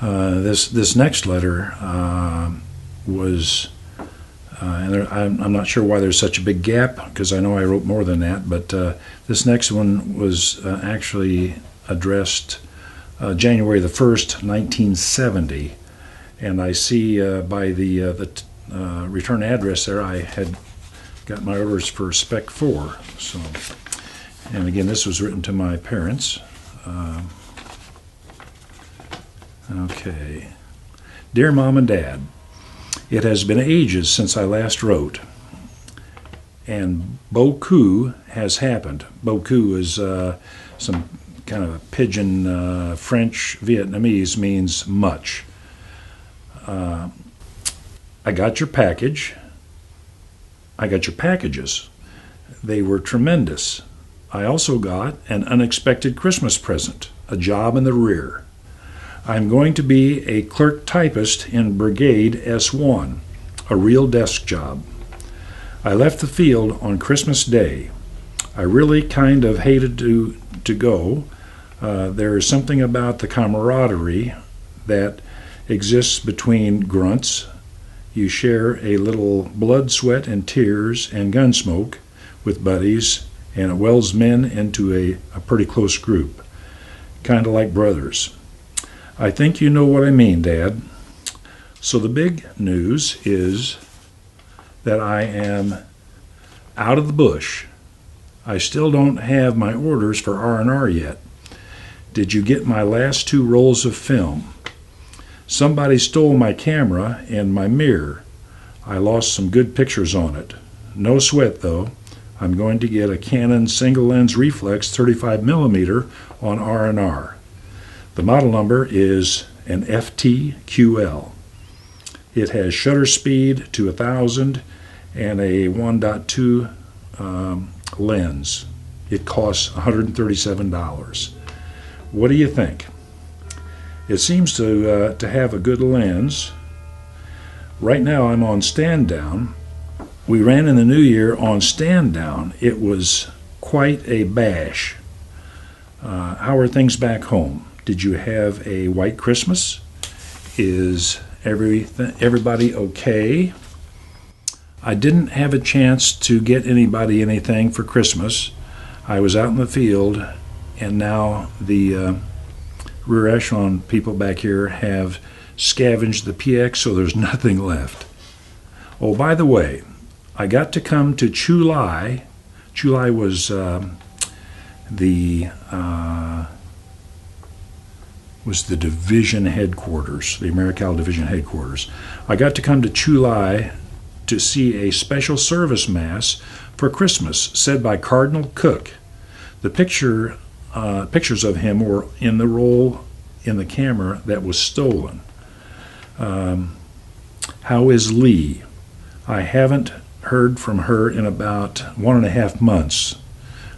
This next letter was, and I'm not sure why there's such a big gap, because I know I wrote more than that, but this next one was actually addressed January the 1st, 1970, and I see by the return address there I had got my orders for Spec 4. So, and again, this was written to my parents. Okay. Dear Mom and Dad, it has been ages since I last wrote, and beaucoup has happened. Beaucoup is some kind of a pidgin French Vietnamese, means much. I got your package. I got your packages. They were tremendous. I also got an unexpected Christmas present, a job in the rear. I'm going to be a clerk typist in Brigade S1, a real desk job. I left the field on Christmas Day. I really kind of hated to go. There is something about the camaraderie that exists between grunts. You share a little blood, sweat, and tears and gun smoke with buddies, and it welds men into a pretty close group, kind of like brothers. I think you know what I mean, Dad. So the big news is that I am out of the bush. I still don't have my orders for R&R yet. Did you get my last 2 rolls of film? Somebody stole my camera and my mirror. I lost some good pictures on it. No sweat, though. I'm going to get a Canon single-lens reflex 35mm on R&R. The model number is an FTQL. It has shutter speed to 1000 and a 1.2 lens. It costs $137. What do you think? It seems to have a good lens. Right now I'm on stand down. We ran in the new year on stand down. It was quite a bash. How are things back home? Did you have a white Christmas? Is everybody okay? I didn't have a chance to get anybody anything for Christmas. I was out in the field, and now the rear echelon people back here have scavenged the PX, so there's nothing left. Oh, by the way, I got to come to Chu Lai. Chu Lai was the division headquarters, the Americal division headquarters. I got to come to Chu Lai to see a special service mass for Christmas, said by Cardinal Cook. The pictures of him were in the roll in the camera that was stolen. How is Lee? I haven't heard from her in about 1.5 months.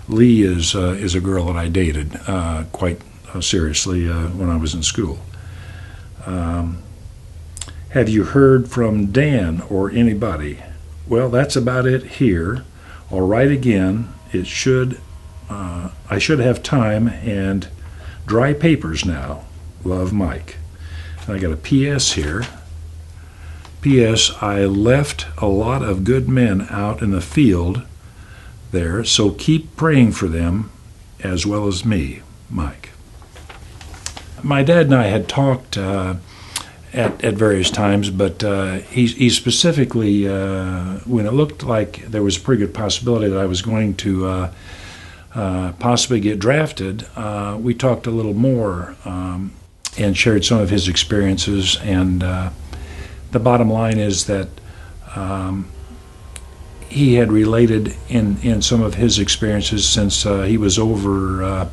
Lee is a girl that I dated quite seriously when I was in school. Have you heard from Dan or anybody? Well, that's about it here. I'll write again. I should have time and dry papers now. Love, Mike. And I got a PS here. P.S. I left a lot of good men out in the field there, so keep praying for them as well as me, Mike. My dad and I had talked at various times, but he specifically, when it looked like there was a pretty good possibility that I was going to possibly get drafted, we talked a little more and shared some of his experiences. And the bottom line is that he had related in some of his experiences since he was over.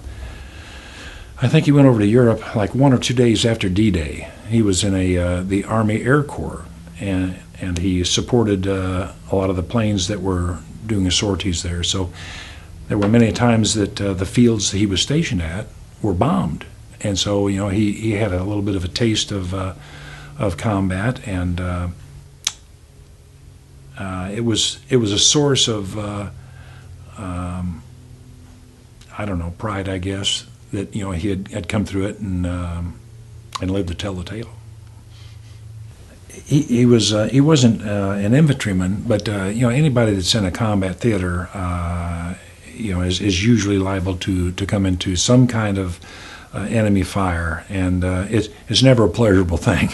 I think he went over to Europe like 1 or 2 days after D-Day. He was in the Army Air Corps, and he supported a lot of the planes that were doing sorties there. So there were many times that the fields that he was stationed at were bombed, and so he had a little bit of a taste of combat, and it was a source of I don't know, pride, I guess, that he had come through it, and and live to tell the tale. He wasn't an infantryman, but anybody that's in a combat theater is usually liable to come into some kind of enemy fire, and it's never a pleasurable thing.